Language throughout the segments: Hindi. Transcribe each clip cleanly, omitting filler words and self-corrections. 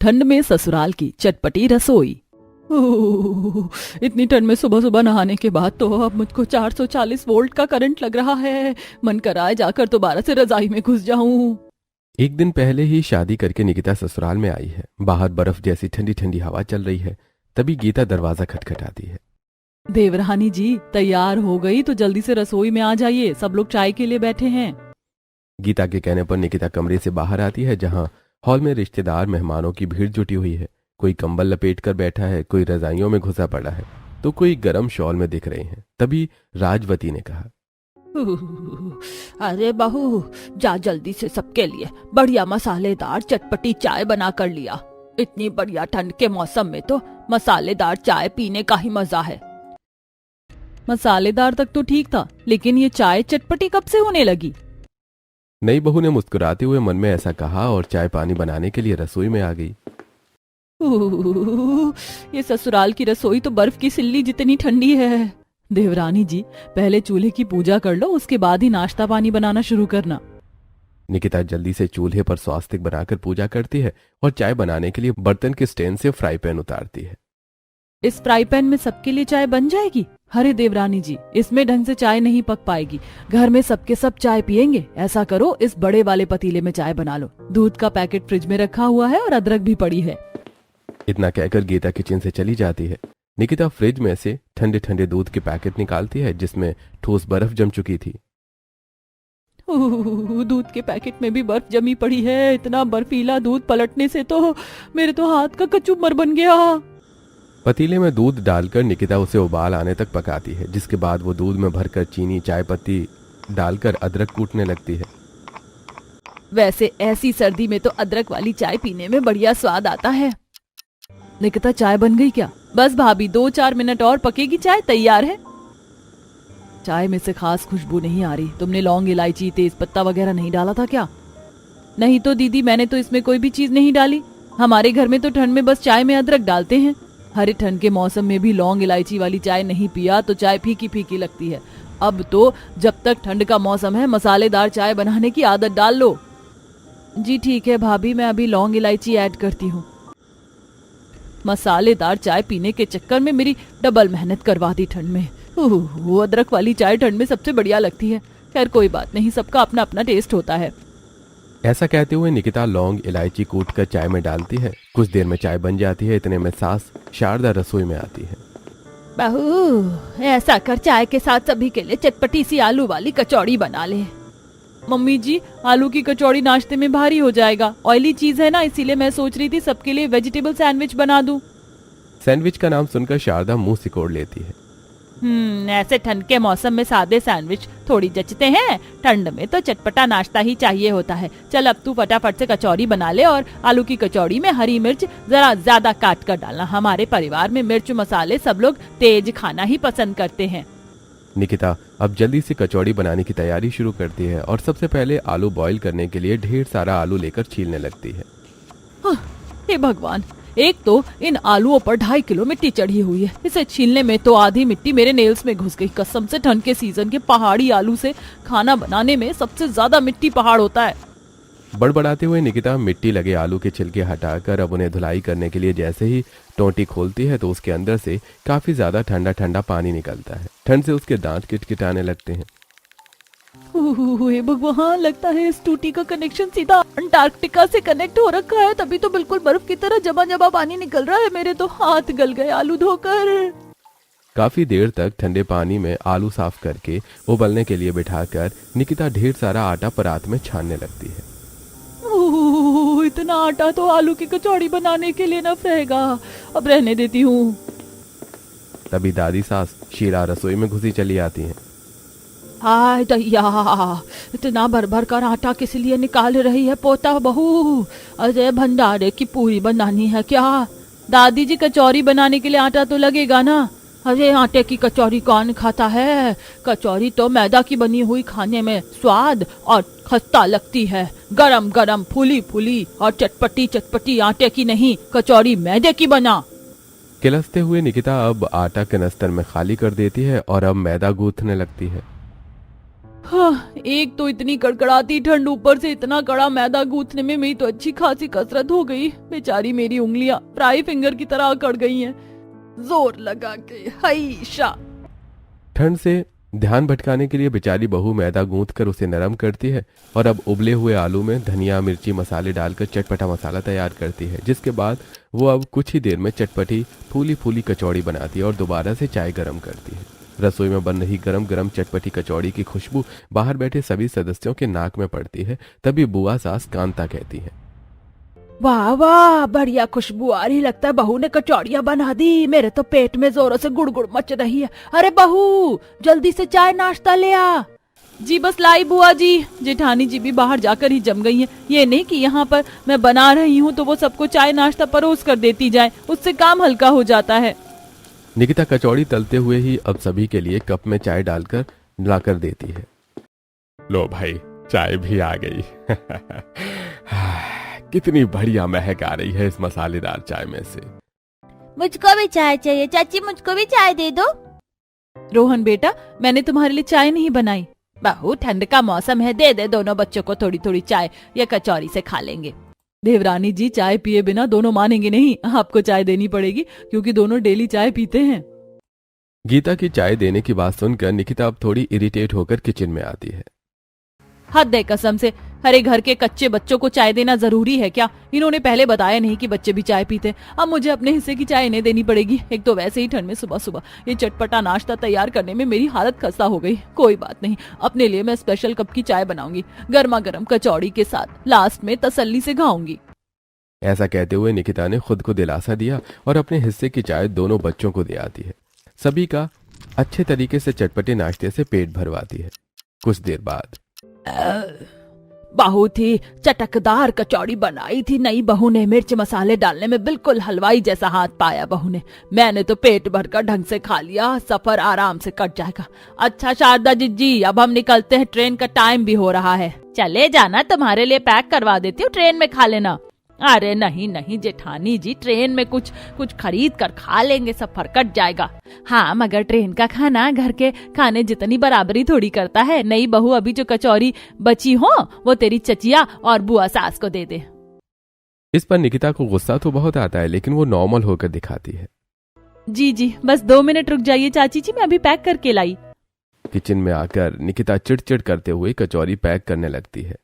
ठंड में ससुराल की चटपटी रसोई। इतनी ठंड में सुबह सुबह नहाने के बाद तो अब मुझको 440 वोल्ट का करंट लग रहा है। मन कर रहा है जाकर दोबारा से रजाई में घुस जाऊं। एक दिन पहले ही शादी करके निकिता ससुराल में आई है। बाहर बर्फ जैसी ठंडी ठंडी हवा चल रही है। तभी गीता दरवाजा खटखटाती है। देवरानी जी तैयार हो गई तो जल्दी से रसोई में आ जाइए, सब लोग चाय के लिए बैठे हैं। गीता के कहने पर निकिता कमरे से बाहर आती है, जहां हॉल में रिश्तेदार मेहमानों की भीड़ जुटी हुई है। कोई कंबल लपेट कर बैठा है, कोई रजाइयों में घुसा पड़ा है, तो कोई गरम शॉल में दिख रहे हैं। तभी राजवती ने कहा, अरे बहू, जा जल्दी से सबके लिए बढ़िया मसालेदार चटपटी चाय बना कर लिया। इतनी बढ़िया ठंड के मौसम में तो मसालेदार चाय पीने का ही मजा है। मसालेदार तक तो ठीक था, लेकिन ये चाय चटपटी कब से होने लगी? नई बहू ने मुस्कुराते हुए मन में ऐसा कहा और चाय पानी बनाने के लिए रसोई में आ गई। ये ससुराल की रसोई तो बर्फ की सिल्ली जितनी ठंडी है। देवरानी जी पहले चूल्हे की पूजा कर लो, उसके बाद ही नाश्ता पानी बनाना शुरू करना। निकिता जल्दी से चूल्हे पर स्वास्तिक बनाकर पूजा करती है और चाय बनाने के लिए बर्तन के स्टैंड से फ्राई पैन उतारती है। इस फ्राई पैन में सबके लिए चाय बन जाएगी? अरे देवरानी जी, इसमें ढंग से चाय नहीं पक पाएगी। घर में सबके सब चाय पियेंगे। ऐसा करो, इस बड़े वाले पतीले में चाय बना लो। दूध का पैकेट फ्रिज में रखा हुआ है और अदरक भी पड़ी है। इतना कहकर गीता किचन से चली जाती है। निकिता फ्रिज में से ठंडे ठंडे दूध के पैकेट निकालती है, जिसमें ठोस बर्फ जम चुकी थी। दूध के पैकेट में भी बर्फ जमी पड़ी है। इतना बर्फीला दूध पलटने से तो मेरे तो हाथ का कचूमर बन गया। पतीले में दूध डालकर निकिता उसे उबाल आने तक पकाती है, जिसके बाद वो दूध में भरकर चीनी चाय पत्ती डालकर अदरक कूटने लगती है। वैसे ऐसी सर्दी में तो अदरक वाली चाय पीने में बढ़िया स्वाद आता है। निकिता चाय बन गई क्या? बस भाभी, 2-4 मिनट और पकेगी, चाय तैयार है। चाय में से खास खुशबू नहीं आ रही। तुमने लौंग इलायची तेज पत्ता वगैरह नहीं डाला था क्या? नहीं तो दीदी, मैंने तो इसमें कोई भी चीज नहीं डाली। हमारे घर में तो ठंड में बस चाय में अदरक डालते हैं। हरे ठंड के मौसम में भी लौंग इलायची वाली चाय नहीं पिया तो चाय फीकी फीकी लगती है। अब तो जब तक ठंड का मौसम है मसालेदार चाय बनाने की आदत डाल लो। जी ठीक है भाभी, मैं अभी लौंग इलायची ऐड करती हूँ। मसालेदार चाय पीने के चक्कर में मेरी डबल मेहनत करवा दी ठंड में। वो अदरक वाली चाय ठंड में सबसे बढ़िया लगती है। खैर कोई बात नहीं, सबका अपना अपना टेस्ट होता है। ऐसा कहते हुए निकिता लौंग इलायची कूट कर चाय में डालती है। कुछ देर में चाय बन जाती है। इतने में सास शारदा रसोई में आती है। बहू, ऐसा कर चाय के साथ सभी के लिए चटपटी सी आलू वाली कचौड़ी बना ले। मम्मी जी, आलू की कचौड़ी नाश्ते में भारी हो जाएगा। ऑयली चीज है ना, इसीलिए मैं सोच रही थी सबके लिए वेजिटेबल सैंडविच बना दूं। सैंडविच का नाम सुनकर शारदा मुंह सिकोड़ लेती है। ऐसे ठंड के मौसम में सादे सैंडविच थोड़ी जचते हैं। ठंड में तो चटपटा नाश्ता ही चाहिए होता है। चल अब तू फटाफट से कचौड़ी बना ले, और आलू की कचौड़ी में हरी मिर्च जरा ज्यादा काट कर डालना। हमारे परिवार में मिर्च मसाले सब लोग तेज खाना ही पसंद करते हैं। निकिता अब जल्दी से कचौड़ी बनाने की तैयारी शुरू करती है और सबसे पहले आलू बॉईल करने के लिए ढेर सारा आलू लेकर छीलने लगती है। हे भगवान, एक तो इन आलूओं पर 2.5 किलो मिट्टी चढ़ी हुई है। इसे छीलने में तो आधी मिट्टी मेरे नेल्स में घुस गई। कसम से ठंड के सीजन के पहाड़ी आलू से खाना बनाने में सबसे ज्यादा मिट्टी पहाड़ होता है। बड़बड़ाते हुए निकिता मिट्टी लगे आलू के छिलके हटाकर अब उन्हें धुलाई करने के लिए जैसे ही टोंटी खोलती है तो उसके अंदर से काफी ज्यादा ठंडा ठंडा पानी निकलता है। ठंड से उसके दांत किटकिटाने लगते हैं। हे भगवान, लगता है इस टूटी का कनेक्शन सीधा अंटार्कटिका से कनेक्ट हो रखा है, तभी तो बिल्कुल बर्फ की तरह जमा जमा पानी निकल रहा है। मेरे तो हाथ गल गए आलू धोकर। काफी देर तक ठंडे पानी में आलू साफ करके उबलने के लिए बिठाकर निकिता ढेर सारा आटा परात में छानने लगती है। इतना आटा तो आलू की कचौड़ी बनाने के लिए न रहेगा, अब रहने देती हूँ। तभी दादी सास शीला रसोई में घुसी चली आती हैं। हाय दैया, इतना भर भर कर आटा किस लिए निकाल रही है पोता बहू? अरे भंडारे की पूरी बनानी है क्या? दादी जी, कचौरी बनाने के लिए आटा तो लगेगा ना। अरे आटे की कचौरी कौन खाता है? कचौरी तो मैदा की बनी हुई खाने में स्वाद और खस्ता लगती है। गरम गरम फूली फूली और चटपटी चटपटी आटे की नहीं, कचौरी मैदे की बना। किलसते हुए निकिता अब आटा कनस्तर में खाली कर देती है और अब मैदा गूंथने लगती है। हाँ, एक तो इतनी कड़कड़ाती ठंड, ऊपर से इतना कड़ा मैदा गूंथने में मेरी तो अच्छी खासी कसरत हो गई। बेचारी मेरी उंगलियां फ्राई फिंगर की तरह अकड़ गई हैं। जोर लगा के हाइशा। ठंड से ध्यान भटकाने के लिए बेचारी बहू मैदा गूंथ कर उसे नरम करती है और अब उबले हुए आलू में धनिया मिर्ची मसाले डालकर चटपटा मसाला तैयार करती है, जिसके बाद वो अब कुछ ही देर में चटपटी फूली फूली कचौड़ी बनाती है और दोबारा से चाय गर्म करती है। रसोई में बन रही गरम गरम चटपटी कचौड़ी की खुशबू बाहर बैठे सभी सदस्यों के नाक में पड़ती है। तभी बुआ सास कांता कहती है, वाह वाह, बढ़िया खुशबू आ रही, लगता है बहू ने कचौड़ियाँ बना दी। मेरे तो पेट में जोरों से गुड़गुड़ मच रही है। अरे बहू, जल्दी से चाय नाश्ता ले आ। जी बस लाई बुआ जी। जेठानी जी भी बाहर जाकर ही जम गई हैं। ये नहीं कि यहाँ पर मैं बना रही हूँ तो वो सबको चाय नाश्ता परोस कर देती जाए, उससे काम हल्का हो जाता है। निकिता कचौड़ी तलते हुए ही अब सभी के लिए कप में चाय डालकर लाकर देती है। लो भाई, चाय भी आ गई। कितनी बढ़िया महक आ रही है इस मसालेदार चाय में से। मुझको भी चाय चाहिए चाची, मुझको भी चाय दे दो। रोहन बेटा, मैंने तुम्हारे लिए चाय नहीं बनाई। बहू, ठंड का मौसम है, दे दे दोनों बच्चों को थोड़ी थोड़ी चाय, या कचौरी से खा लेंगे। देवरानी जी, चाय पिए बिना दोनों मानेंगे नहीं, आपको चाय देनी पड़ेगी क्योंकि दोनों डेली चाय पीते हैं। गीता की चाय देने की बात सुनकर निकिता अब थोड़ी इरिटेट होकर किचन में आती है। हद है कसम से, हरे घर के कच्चे बच्चों को चाय देना जरूरी है क्या? इन्होंने पहले बताया नहीं कि बच्चे भी चाय पीते। अब मुझे अपने हिस्से की चाय इन्हें देनी पड़ेगी। एक तो वैसे ही ठंड में सुबह सुबह ये चटपटा नाश्ता तैयार करने में मेरी हालत खस्ता हो गई। कोई बात नहीं, अपने लिए मैं स्पेशल कप की चाय बनाऊंगी, गर्मा गर्म कचौड़ी के साथ, लास्ट में तसल्ली से खाऊंगी। ऐसा कहते हुए निकिता ने खुद को दिलासा दिया और अपने हिस्से की चाय दोनों बच्चों को दे आती है। सभी का अच्छे तरीके से चटपटे नाश्ते से पेट भरवाती है। कुछ देर बाद बहुत ही चटकदार कचौड़ी बनाई थी नई बहू ने। मिर्च मसाले डालने में बिल्कुल हलवाई जैसा हाथ पाया बहू ने। मैंने तो पेट भरकर ढंग से खा लिया, सफर आराम से कट जाएगा। अच्छा शारदा जी, अब हम निकलते हैं, ट्रेन का टाइम भी हो रहा है। चले जाना, तुम्हारे लिए पैक करवा देती हूँ, ट्रेन में खा लेना। अरे नहीं नहीं जेठानी जी, ट्रेन में कुछ खरीद कर खा लेंगे, सफर कट जाएगा। हाँ, मगर ट्रेन का खाना घर के खाने जितनी बराबरी थोड़ी करता है। नई बहू, अभी जो कचौरी बची हो वो तेरी चचिया और बुआ सास को दे दे। इस पर निकिता को गुस्सा तो बहुत आता है, लेकिन वो नॉर्मल होकर दिखाती है। जी जी, बस 2 मिनट रुक जाइए चाची जी, मैं अभी पैक करके लाई। किचन में आकर निकिता चिड़चिड़ करते हुए कचौरी पैक करने लगती है।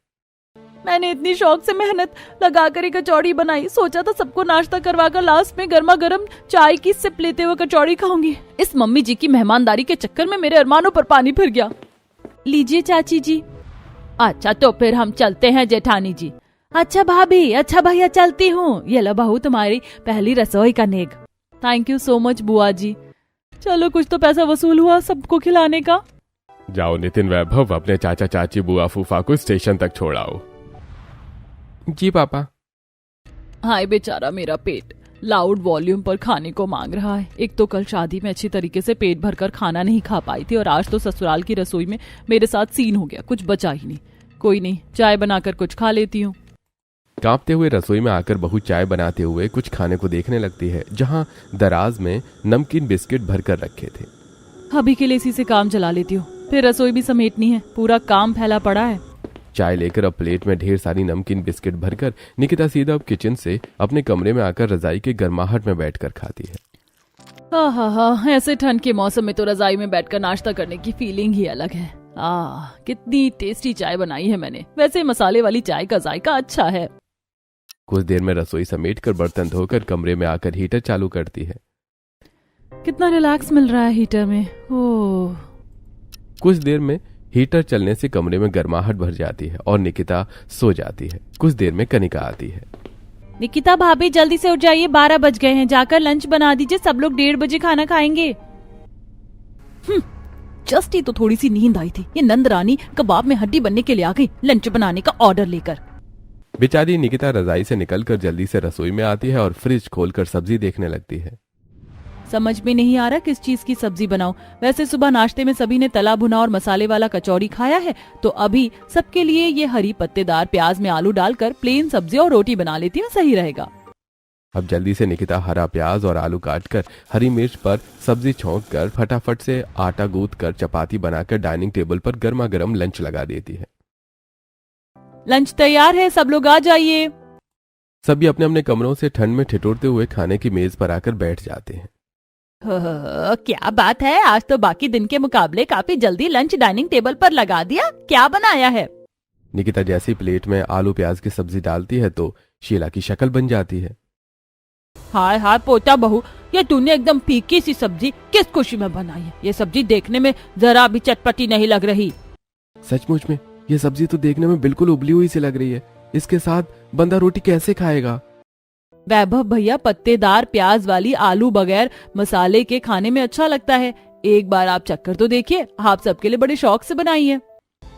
मैंने इतनी शौक से मेहनत लगाकर एक कचौड़ी बनाई, सोचा था सबको नाश्ता करवाकर लास्ट में गर्मा गर्म चाय की सिप लेते हुए कचौड़ी खाऊंगी। इस मम्मी जी की मेहमानदारी के चक्कर में मेरे अरमानों पर पानी फिर गया। लीजिए चाची जी। अच्छा तो फिर हम चलते हैं जेठानी जी। अच्छा भाभी, अच्छा भैया, चलती हूँ। ये लो बहू, तुम्हारी पहली रसोई का नेग। थैंक यू सो मच बुआ जी। चलो, कुछ तो पैसा वसूल हुआ सबको खिलाने का। जाओ नितिन वैभव, अपने चाचा चाची बुआ फूफा को स्टेशन तक छोड़ाओ। जी पापा। हाय बेचारा मेरा पेट लाउड वॉल्यूम पर खाने को मांग रहा है। एक तो कल शादी में अच्छी तरीके से पेट भरकर खाना नहीं खा पाई थी और आज तो ससुराल की रसोई में मेरे साथ सीन हो गया, कुछ बचा ही नहीं। कोई नहीं, चाय बनाकर कुछ खा लेती हूँ। कांपते हुए रसोई में आकर बहू चाय बनाते हुए कुछ खाने को देखने लगती है, जहां दराज में नमकीन बिस्किट भरकर रखे थे। अभी के लिए इसी से काम चला लेती हूँ, फिर रसोई भी समेटनी है, पूरा काम फैला पड़ा है। चाय लेकर अब प्लेट में ढेर सारी नमकीन बिस्किट भरकर निकिता सीधा अब किचन से अपने कमरे में आकर रजाई के गर्माहट में बैठकर खाती है। हाँ, ऐसे ठंड के मौसम में तो रजाई में बैठकर नाश्ता करने की फीलिंग ही अलग है। कितनी टेस्टी चाय बनाई है मैंने। वैसे मसाले वाली चाय का जायका अच्छा है। कुछ देर में रसोई समेटकर बर्तन धोकर कमरे में आकर हीटर चालू करती है। कितना रिलैक्स मिल रहा है हीटर में। ओह। कुछ देर में हीटर चलने से कमरे में गर्माहट भर जाती है और निकिता सो जाती है। कुछ देर में कनिका आती है। निकिता भाभी, जल्दी से उठ जाइए, 12 बज गए हैं, जाकर लंच बना दीजिए, सब लोग 1:30 बजे खाना खाएंगे। जस्ट ही तो थोड़ी सी नींद आई थी, ये नंदरानी कबाब में हड्डी बनने के लिए आ गई लंच बनाने का ऑर्डर लेकर। बेचारी निकिता रजाई से निकलकर जल्दी से रसोई में आती है और फ्रिज खोलकर सब्जी देखने लगती है। समझ में नहीं आ रहा किस चीज की सब्जी बनाऊं। वैसे सुबह नाश्ते में सभी ने तला भुना और मसाले वाला कचौड़ी खाया है, तो अभी सबके लिए ये हरी पत्तेदार प्याज में आलू डालकर प्लेन सब्जी और रोटी बना लेती हूँ, सही रहेगा। अब जल्दी से निकिता हरा प्याज और आलू काटकर हरी मिर्च पर सब्जी छोंक कर फटाफट से आटा गूंथ कर चपाती बनाकर डाइनिंग टेबल पर गर्मा गर्म लंच लगा देती है। लंच तैयार है, सब लोग आ जाइए। सभी अपने अपने कमरों से ठंड में ठिठुरते हुए खाने की मेज पर आकर बैठ जाते हैं। क्या बात है, आज तो बाकी दिन के मुकाबले काफी जल्दी लंच डाइनिंग टेबल पर लगा दिया। क्या बनाया है? निकिता जैसी प्लेट में आलू प्याज की सब्जी डालती है तो शीला की शक्ल बन जाती है। हाय हाय पोता बहू, ये तूने एकदम फीकी सी सब्जी किस खुशी में बनाई है? ये सब्जी देखने में जरा भी चटपटी नहीं लग रही। सचमुच में ये सब्जी तो देखने में बिल्कुल उबली हुई सी लग रही है। इसके साथ बंदा रोटी कैसे खाएगा? वैभव भैया, पत्तेदार प्याज वाली आलू बगैर मसाले के खाने में अच्छा लगता है। एक बार आप चक्कर तो देखिए, आप सबके लिए बड़े शौक से बनाई है।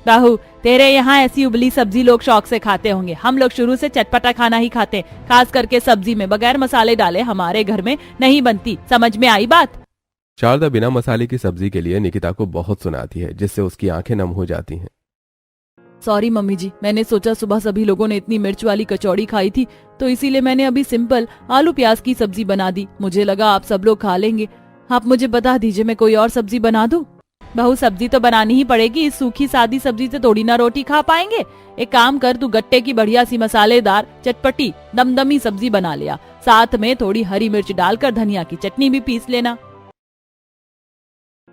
बाहू, तेरे यहाँ ऐसी उबली सब्जी लोग शौक से खाते होंगे। हम लोग शुरू से चटपटा खाना ही खाते, खास करके सब्जी में बगैर मसाले डाले हमारे घर में नहीं बनती। समझ में आई बात? शारदा बिना मसाले की सब्जी के लिए निकिता को बहुत सुनाती है, जिससे उसकी आंखें नम हो जाती हैं। सॉरी मम्मी जी, मैंने सोचा सुबह सभी लोगों ने इतनी मिर्च वाली कचौड़ी खाई थी तो इसीलिए मैंने अभी सिंपल आलू प्याज की सब्जी बना दी। मुझे लगा आप सब लोग खा लेंगे। आप मुझे बता दीजिए, मैं कोई और सब्जी बना दूं? बहू, सब्जी तो बनानी ही पड़ेगी। इस सूखी सादी सब्जी से थोड़ी ना रोटी खा पाएंगे। एक काम कर, तू गट्टे की बढ़िया सी मसालेदार चटपटी दमदमी सब्जी बना लिया। साथ में थोड़ी हरी मिर्च डालकर धनिया की चटनी भी पीस लेना।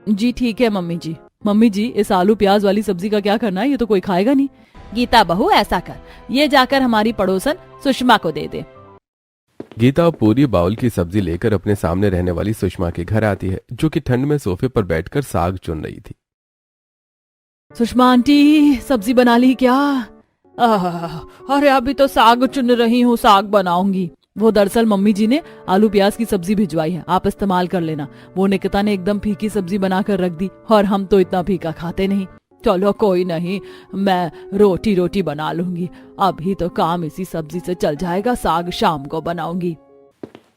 जी ठीक है मम्मी जी। मम्मी जी, इस आलू प्याज वाली सब्जी का क्या करना है? ये तो कोई खाएगा नहीं। गीता बहू, ऐसा कर, ये जाकर हमारी पड़ोसन सुषमा को दे दे। गीता पूरी बाउल की सब्जी लेकर अपने सामने रहने वाली सुषमा के घर आती है, जो कि ठंड में सोफे पर बैठकर साग चुन रही थी। सुषमा आंटी, सब्जी बना ली क्या? अरे अभी तो साग चुन रही हूँ, साग बनाऊंगी। वो दरअसल मम्मी जी ने आलू प्याज की सब्जी भिजवाई है, आप इस्तेमाल कर लेना। वो निकिता ने एकदम फीकी सब्जी बनाकर रख दी और हम तो इतना फीका खाते नहीं। चलो कोई नहीं, मैं रोटी बना लूंगी। अभी तो काम इसी सब्जी से चल जाएगा, साग शाम को बनाऊंगी।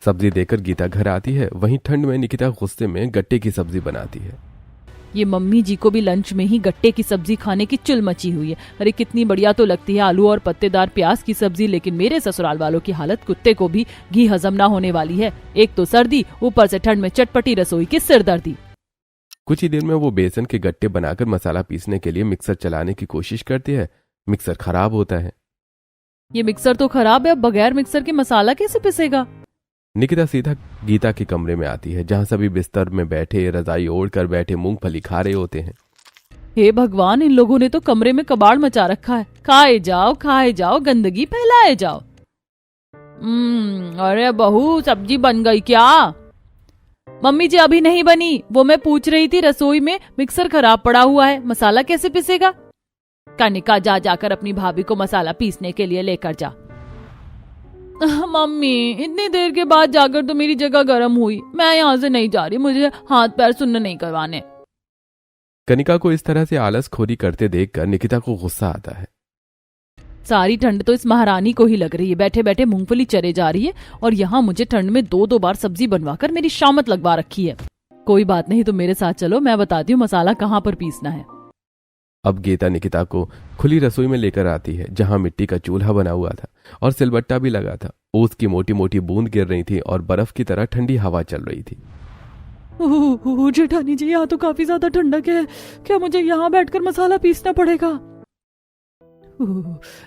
सब्जी देकर गीता घर आती है। वहीं ठंड में निकिता गुस्से में गट्टे की सब्जी बनाती है। ये मम्मी जी को भी लंच में ही गट्टे की सब्जी खाने की चुल मची हुई है। अरे कितनी बढ़िया तो लगती है आलू और पत्तेदार प्याज की सब्जी, लेकिन मेरे ससुराल वालों की हालत कुत्ते को भी घी हजम ना होने वाली है। एक तो सर्दी, ऊपर से ठंड में चटपटी रसोई की सिरदर्दी। कुछ ही देर में वो बेसन के गट्टे बनाकर मसाला पीसने के लिए मिक्सर चलाने की कोशिश करती है। मिक्सर खराब होता है। ये मिक्सर तो खराब है, अब बगैर मिक्सर के मसाला कैसे पिसेगा? निकिता सीधा गीता के कमरे में आती है, जहां सभी बिस्तर में बैठे रजाई ओढ़कर बैठे मूंगफली खा रहे होते हैं। हे भगवान, इन लोगों ने तो कमरे में कबाड़ मचा रखा है। खाए जाओ, गंदगी फैलाए जाओ। अरे बहू, सब्जी बन गई क्या? मम्मी जी अभी नहीं बनी, वो मैं पूछ रही थी। रसोई में मिक्सर खराब पड़ा हुआ है, मसाला कैसे पिसेगा? कनिका, जाकर अपनी भाभी को मसाला पीसने के लिए लेकर जा। मम्मी, इतनी देर के बाद जाकर तो मेरी जगह गर्म हुई। मैं यहाँ से नहीं जा रही, मुझे हाथ पैर सुन्न नहीं करवाने। कनिका को इस तरह से आलस खोरी करते देखकर निकिता को गुस्सा आता है। सारी ठंड तो इस महारानी को ही लग रही है। बैठे बैठे मूंगफली चरे जा रही है और यहाँ मुझे ठंड में 2-2 बार सब्जी बनवाकर मेरी शामत लगवा रखी है। कोई बात नहीं, तुम मेरे साथ चलो, मैं बताती हूँ मसाला कहाँ पर पीसना है। अब गीता निकिता को खुली रसोई में लेकर आती है, जहां मिट्टी का चूल्हा बना हुआ था और सिलबट्टा भी लगा था। ओस की मोटी मोटी बूंद गिर रही थी और बर्फ की तरह ठंडी हवा चल रही थी। जेठानी जी, यहाँ तो काफी ज्यादा ठंडक है। क्या मुझे यहाँ बैठकर मसाला पीसना पड़ेगा?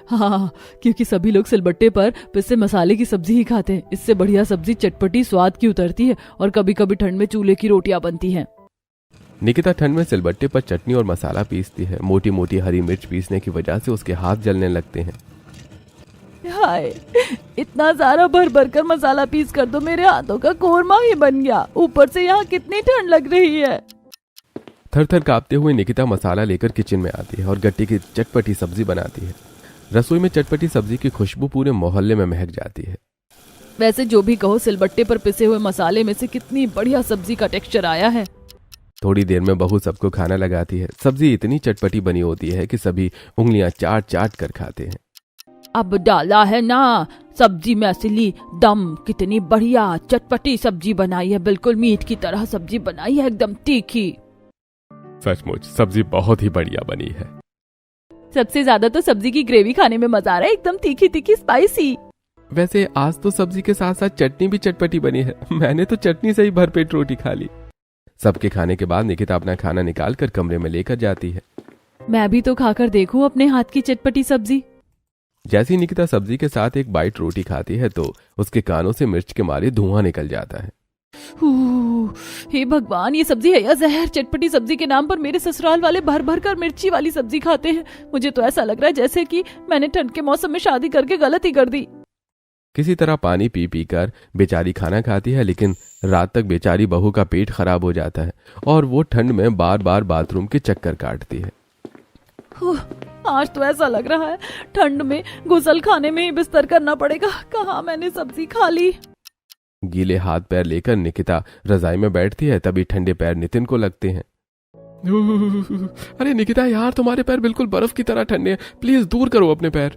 हाँ, क्योंकि सभी लोग सिलबट्टे पर पिसे मसाले की सब्जी ही खाते हैं। इससे बढ़िया सब्जी चटपटी स्वाद की उतरती है और कभी कभी ठंड में चूल्हे की रोटियां बनती हैं। निकिता ठंड में सिलबट्टे पर चटनी और मसाला पीसती है। मोटी मोटी हरी मिर्च पीसने की वजह से उसके हाथ जलने लगते हैं। हाय, इतना सारा भर कर मसाला पीस कर तो मेरे हाथों का कोरमा ही बन गया। ऊपर से यहाँ कितनी ठंड लग रही है। थर-थर कांपते हुए निकिता मसाला लेकर किचन में आती है और गट्टे की चटपटी सब्जी बनाती है। रसोई में चटपटी सब्जी की खुशबू पूरे मोहल्ले में महक जाती है। वैसे जो भी कहो, सिलबट्टे पर पिसे हुए मसाले में से कितनी बढ़िया सब्जी का टेक्सचर आया है। थोड़ी देर में बहू सबको खाना लगाती है। सब्जी इतनी चटपटी बनी होती है कि सभी उंगलियां चाट कर खाते हैं। अब डाला है ना सब्जी में असली दम। कितनी बढ़िया चटपटी सब्जी बनाई है, बिल्कुल मीट की तरह सब्जी बनाई है, एकदम तीखी। सचमुच सब्जी बहुत ही बढ़िया बनी है। सबसे ज्यादा तो सब्जी की ग्रेवी खाने में मजा आ रहा है, एकदम तीखी तीखी स्पाइसी। वैसे आज तो सब्जी के साथ साथ चटनी भी चटपटी बनी है। मैंने तो चटनी से ही भरपेट रोटी खा ली। सबके खाने के बाद निकिता अपना खाना निकाल कर कमरे में लेकर जाती है। मैं भी तो खाकर देखूं अपने हाथ की चटपटी सब्जी। जैसे ही निकिता सब्जी के साथ एक बाइट रोटी खाती है तो उसके कानों से मिर्च के मारे धुआं निकल जाता है। हे भगवान, ये सब्जी है या जहर। चटपटी सब्जी के नाम पर मेरे ससुराल वाले भर भर कर मिर्ची वाली सब्जी खाते हैं। मुझे तो ऐसा लग रहा है जैसे कि मैंने ठंड के मौसम में शादी करके गलती कर दी। किसी तरह पानी पी पी कर बेचारी खाना खाती है, लेकिन रात तक बेचारी बहू का पेट खराब हो जाता है और वो ठंड में बार बार बाथरूम के चक्कर काटती है। आज तो ऐसा लग रहा है ठंड में गुसल खाने में ही बिस्तर करना पड़ेगा। कहाँ मैंने सब्जी खा ली। गीले हाथ पैर लेकर निकिता रजाई में बैठती है, तभी ठंडे पैर नितिन को लगते हैं। अरे निकिता यार, तुम्हारे पैर बिल्कुल बर्फ की तरह ठंडे हैं, प्लीज दूर करो अपने पैर।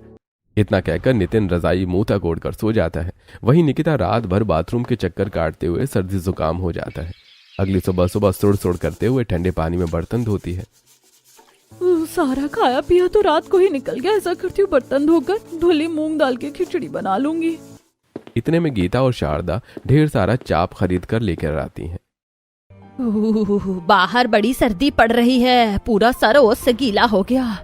इतना कहकर नितिन रजाई मुंह तक ओढ़कर सो जाता है। वहीं निकिता रात भर बाथरूम के चक्कर काटते हुए सर्दी जुकाम हो जाता है। अगली सुबह सुबह सुड़ सुड़ करते हुए ठंडे पानी में बर्तन धोती है। सारा खाया पिया तो रात को ही निकल गया। ऐसा करती हूँ बर्तन धोकर धुली मूंग दाल की खिचड़ी बना लूंगी। इतने में गीता और शारदा ढेर सारा चाप खरीद कर लेकर आती हैं। बाहर बड़ी सर्दी पड़ रही है, पूरा सर ओस से गीला हो गया।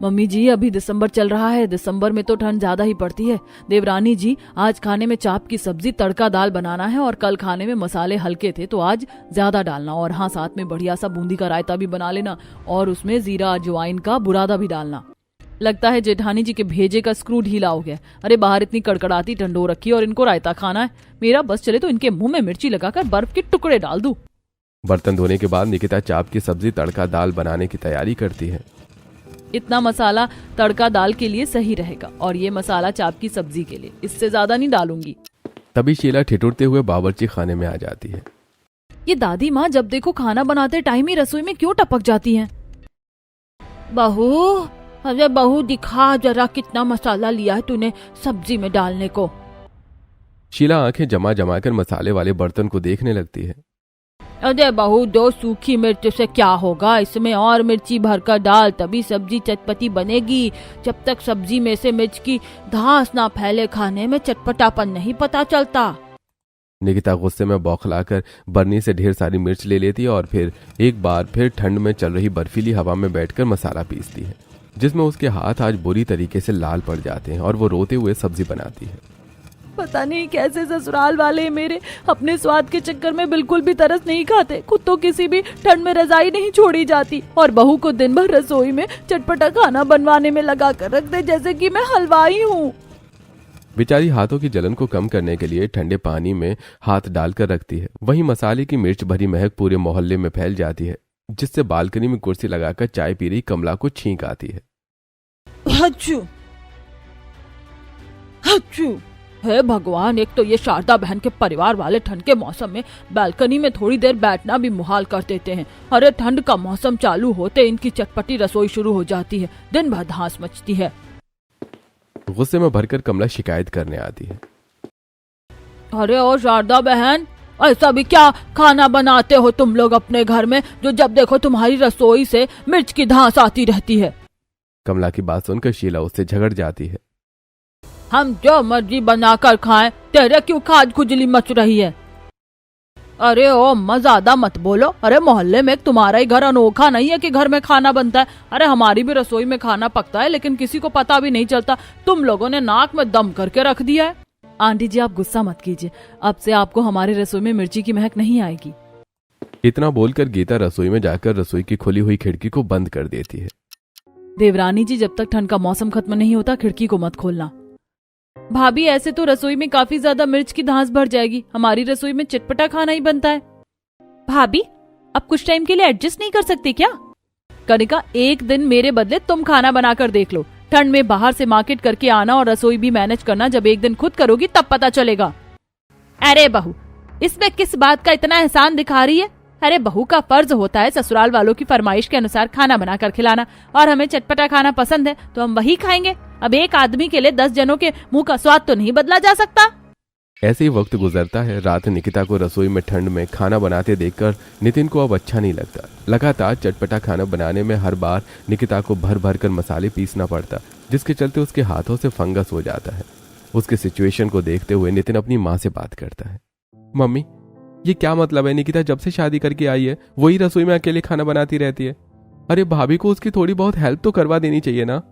मम्मी जी, अभी दिसंबर चल रहा है, दिसंबर में तो ठंड ज्यादा ही पड़ती है। देवरानी जी, आज खाने में चाप की सब्जी तड़का दाल बनाना है और कल खाने में मसाले हल्के थे तो आज ज्यादा डालना। और हाँ, साथ में बढ़िया सा बूंदी का रायता भी बना लेना और उसमें जीरा अजवाइन का बुरादा भी डालना। लगता है जेठानी जी के भेजे का स्क्रू ढीला हो गया। अरे बाहर इतनी कड़कड़ाती ठंड हो रखी है और इनको रायता खाना है। मेरा बस चले तो इनके मुंह में मिर्ची लगाकर बर्फ के टुकड़े डाल दूं। बर्तन धोने के बाद निकिता चाप की सब्जी तड़का दाल बनाने की तैयारी करती है। इतना मसाला तड़का दाल के लिए सही रहेगा और ये मसाला चाप की सब्जी के लिए, इससे ज्यादा नहीं डालूंगी। तभी शीला ठिठुरते हुए बावर्ची खाने में आ जाती है। ये दादी माँ जब देखो खाना बनाते टाइम ही रसोई में क्यों टपक जाती हैं? बहू, अरे बहू दिखा जरा कितना मसाला लिया है तूने सब्जी में डालने को। शीला आंखें जमा जमा कर मसाले वाले बर्तन को देखने लगती है। अरे बहू, 2 सूखी मिर्च से क्या होगा, इसमें और मिर्ची भरकर डाल तभी सब्जी चटपटी बनेगी। जब तक सब्जी में से मिर्च की धांस ना फैले खाने में चटपटापन नहीं पता चलता। निकिता गुस्से में बौखलाकर बरनी से ढेर सारी मिर्च ले लेती है और फिर एक बार फिर ठंड में चल रही बर्फीली हवा में बैठकर मसाला पीसती है, जिसमें उसके हाथ आज बुरी तरीके से लाल पड़ जाते हैं और वो रोते हुए सब्जी बनाती है। पता नहीं कैसे ससुराल वाले मेरे अपने स्वाद के चक्कर में बिल्कुल भी तरस नहीं खाते। खुद तो किसी भी ठंड में रजाई नहीं छोड़ी जाती और बहू को दिन भर रसोई में चटपटा खाना बनवाने में लगा कर रख दे जैसे कि मैं हलवाई हूँ। बेचारी हाथों की जलन को कम करने के लिए ठंडे पानी में हाथ डालकर रखती है। वहीं मसाले की मिर्च भरी महक पूरे मोहल्ले में फैल जाती है, जिससे बालकनी में कुर्सी लगाकर चाय पी रही कमला को छींक आती है। हच्चू हच्चू। हे भगवान, एक तो ये शारदा बहन के परिवार वाले ठंड के मौसम में बालकनी में थोड़ी देर बैठना भी मुहाल कर देते हैं। अरे ठंड का मौसम चालू होते इनकी चटपटी रसोई शुरू हो जाती है, दिन भर धांस मचती है। गुस्से में भरकर कमला शिकायत करने आती है। अरे ओ शारदा बहन, ऐसा भी क्या खाना बनाते हो तुम लोग अपने घर में जो जब देखो तुम्हारी रसोई से मिर्च की धांस आती रहती है? कमला की बात सुनकर शीला उससे झगड़ जाती है। हम जो मर्जी बनाकर खाएं, तेरे क्यों खाज खुजली मच रही है? अरे ओ अम्मा, ज्यादा मत बोलो। अरे मोहल्ले में तुम्हारा ही घर अनोखा नहीं है कि घर में खाना बनता है। अरे हमारी भी रसोई में खाना पकता है लेकिन किसी को पता भी नहीं चलता। तुम लोगों ने नाक में दम करके रख दिया है। आंटी जी, आप गुस्सा मत कीजिए, अब से आपको हमारे रसोई में मिर्ची की महक नहीं आएगी। इतना बोलकर गीता रसोई में जाकर रसोई की खुली हुई खिड़की को बंद कर देती है। देवरानी जी, जब तक ठंड का मौसम खत्म नहीं होता खिड़की को मत खोलना। भाभी, ऐसे तो रसोई में काफी ज्यादा मिर्च की धांस भर जाएगी। हमारी रसोई में चटपटा खाना ही बनता है। भाभी, अब कुछ टाइम के लिए एडजस्ट नहीं कर सकती क्या? कनिका, एक दिन मेरे बदले तुम खाना बनाकर देख लो। ठंड में बाहर से मार्केट करके आना और रसोई भी मैनेज करना जब एक दिन खुद करोगी तब पता चलेगा। अरे बहू, इसमें किस बात का इतना एहसान दिखा रही है? अरे बहू का फर्ज होता है ससुराल वालों की फरमाइश के अनुसार खाना बनाकर खिलाना, और हमें चटपटा खाना पसंद है तो हम वही खाएंगे। अब एक आदमी के लिए 10 जनों के मुंह का स्वाद तो नहीं बदला जा सकता। ऐसे ही वक्त गुजरता है। रात निकिता को रसोई में ठंड में खाना बनाते देखकर नितिन को अब अच्छा नहीं लगता। लगातार चटपटा खाना बनाने में हर बार निकिता को भर भर कर मसाले पीसना पड़ता, जिसके चलते उसके हाथों से फंगस हो जाता है। उसके सिचुएशन को देखते हुए नितिन अपनी माँ से बात करता है। मम्मी, ये क्या मतलब है? निकिता जब से शादी करके आई है वही रसोई में अकेले खाना बनाती रहती है। अरे भाभी को उसकी थोड़ी बहुत हेल्प तो करवा देनी चाहिए ना।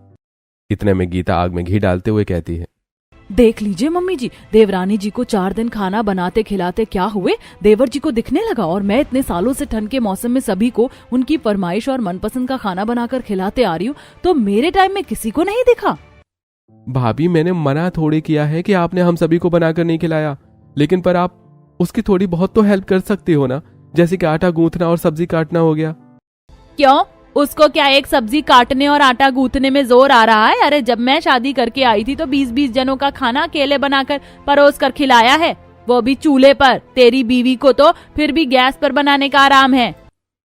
इतने में गीता आग में घी डालते हुए कहती है, देख लीजिए मम्मी जी, देवरानी जी को 4 दिन खाना बनाते खिलाते क्या हुए, देवर जी को दिखने लगा। और मैं इतने सालों से ठंड के मौसम में सभी को उनकी फरमाइश और मनपसंद का खाना बनाकर खिलाते आ रही हूँ, तो मेरे टाइम में किसी को नहीं दिखा। भाभी मैंने मना थोड़े किया है कि आपने हम सभी को बनाकर नहीं खिलाया, लेकिन पर आप उसकी थोड़ी बहुत तो हेल्प कर सकते हो ना, जैसे कि आटा गूंथना और सब्जी काटना हो गया। क्यों, उसको क्या एक सब्जी काटने और आटा गूंथने में जोर आ रहा है? अरे जब मैं शादी करके आई थी तो 20-20 जनों का खाना अकेले बनाकर परोस कर खिलाया है, वो भी चूल्हे पर। तेरी बीवी को तो फिर भी गैस पर बनाने का आराम है।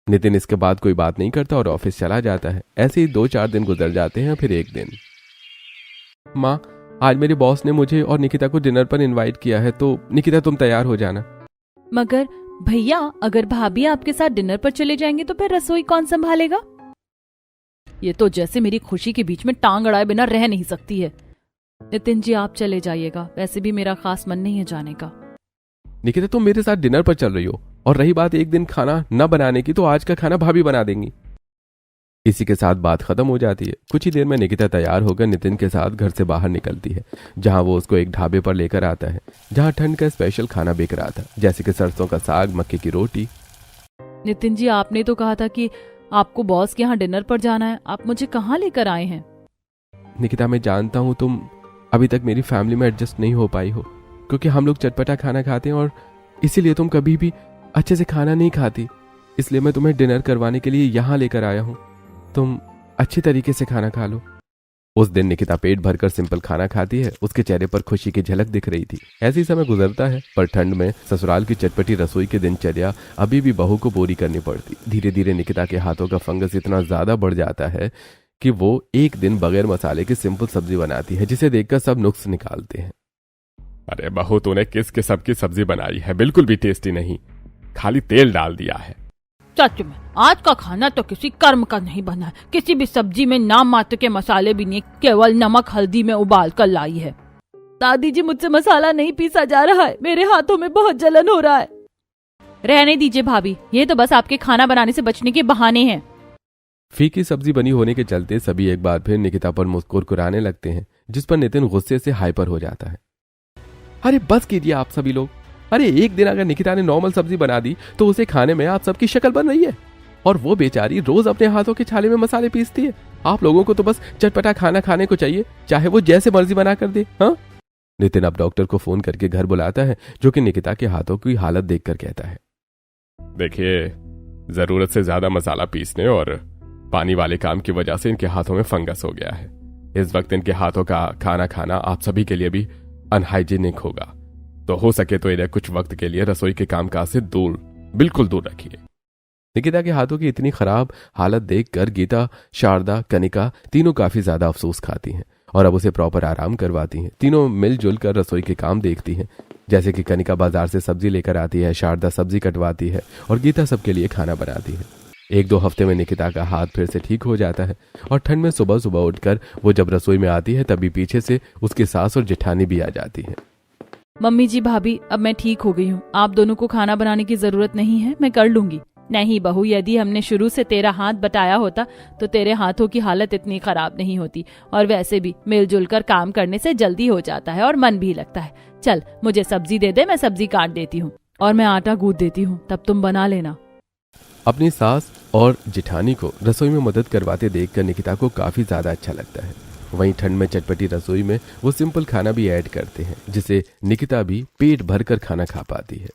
नितिन इसके बाद कोई बात नहीं करता और ऑफिस चला जाता है। ऐसे ही 2-4 दिन गुजर जाते हैं। फिर एक दिन, माँ आज मेरे बॉस ने मुझे और निकिता को डिनर पर इनवाइट किया है, तो निकिता तुम तैयार हो जाना। मगर भैया, अगर भाभी आपके साथ डिनर पर चले जाएंगे तो फिर रसोई कौन संभालेगा? ये तो जैसे मेरी खुशी के बीच में टांग अड़ाए बिना रह नहीं सकती है। नितिन जी आप चले जाइएगा, वैसे भी मेरा खास मन नहीं है जाने का। निकिता तुम मेरे साथ डिनर पर चल रही हो, और रही बात एक दिन खाना न बनाने की, तो आज का खाना भाभी बना देंगी। इसी के साथ बात खत्म हो जाती है। कुछ ही देर में निकिता तैयार होकर नितिन के साथ घर से बाहर निकलती है, जहां वो उसको एक ढाबे पर लेकर आता है, जहां ठंड का स्पेशल खाना बिक रहा था, जैसे कि सरसों का साग, मक्के की रोटी। नितिन जी आपने तो कहा था कि आपको बॉस के यहाँ डिनर पर जाना है, आप मुझे कहाँ लेकर आए हैं? निकिता मैं जानता हूँ तुम अभी तक मेरी फैमिली में एडजस्ट नहीं हो पाई हो, क्योंकि हम लोग चटपटा खाना खाते हैं और इसीलिए तुम कभी भी अच्छे से खाना नहीं खाती। इसलिए मैं तुम्हें डिनर करवाने के लिए यहाँ लेकर आया हूँ, तुम अच्छी तरीके से खाना खा लो। उस दिन निकिता पेट भरकर सिंपल खाना खाती है। उसके चेहरे पर खुशी की झलक दिख रही थी। ऐसे ही समय गुजरता है, पर ठंड में ससुराल की चटपटी रसोई की दिनचर्या अभी भी बहू को पूरी करनी पड़ती। धीरे धीरे निकिता के हाथों का फंगस इतना ज्यादा बढ़ जाता है कि वो एक दिन बगैर मसाले की सिंपल सब्जी बनाती है, जिसे देखकर सब नुक्स निकालते हैं। अरे बहू, तूने किस किस्म की सब्जी बनाई है? बिल्कुल भी टेस्टी नहीं, खाली तेल डाल दिया है। सच में आज का खाना तो किसी कर्म का नहीं बना है। किसी भी सब्जी में नाम मात्र के मसाले भी नहीं, केवल नमक हल्दी में उबाल कर लाई है। दादी जी मुझसे मसाला नहीं पीसा जा रहा है, मेरे हाथों में बहुत जलन हो रहा है। रहने दीजिए भाभी, ये तो बस आपके खाना बनाने से बचने के बहाने हैं। फीकी सब्जी बनी होने के चलते सभी एक बार फिर निकिता पर मुस्कुराने लगते हैं, जिस पर नितिन गुस्से से हाइपर हो जाता है। अरे बस कीजिए आप सभी लोग। अरे एक दिन अगर निकिता ने नॉर्मल सब्जी बना दी तो उसे खाने में आप सबकी शक्ल बन रही है, और वो बेचारी रोज अपने हाथों के छाले में मसाले पीसती है। आप लोगों को तो बस चटपटा खाना खाने को चाहिए, चाहे वो जैसे मर्जी बना कर दे। हाँ, नितिन अब डॉक्टर को फोन करके घर बुलाता है, जो कि निकिता के हाथों की हालत देखकर कहता है, देखिए, जरूरत से ज्यादा मसाला पीसने और पानी वाले काम की वजह से इनके हाथों में फंगस हो गया है। इस वक्त इनके हाथों का खाना खाना आप सभी के लिए भी अनहाइजीनिक होगा, तो हो सके तो इन्हें कुछ वक्त के लिए रसोई के कामकाज से बिल्कुल दूर रखिए। निकिता के हाथों की इतनी खराब हालत देखकर गीता, शारदा, कनिका तीनों काफी ज्यादा अफसोस खाती हैं और अब उसे प्रॉपर आराम करवाती हैं। तीनों मिलजुल कर रसोई के काम देखती हैं, जैसे कि कनिका बाजार से सब्जी लेकर आती है, शारदा सब्जी कटवाती है और गीता सबके लिए खाना बनाती है। 1-2 हफ्ते में निकिता का हाथ फिर से ठीक हो जाता है और ठंड में सुबह सुबह उठकर वो जब रसोई में आती है तभी पीछे से उसकी सास और जेठानी भी आ जाती है। मम्मी जी, भाभी, अब मैं ठीक हो गई हूँ, आप दोनों को खाना बनाने की जरूरत नहीं है, मैं कर लूंगी। नहीं बहू, यदि हमने शुरू से तेरा हाथ बटाया होता तो तेरे हाथों की हालत इतनी खराब नहीं होती, और वैसे भी मिलजुल कर काम करने से जल्दी हो जाता है और मन भी लगता है। चल मुझे सब्जी दे दे, मैं सब्जी काट देती हूँ। और मैं आटा गूंथ देती हूँ, तब तुम बना लेना। अपनी सास और जेठानी को रसोई में मदद करवाते देखकर निकिता को काफी ज्यादा अच्छा लगता है। वहीं ठंड में चटपटी रसोई में वो सिंपल खाना भी ऐड करते हैं, जिसे निकिता भी पेट भरकर खाना खा पाती है।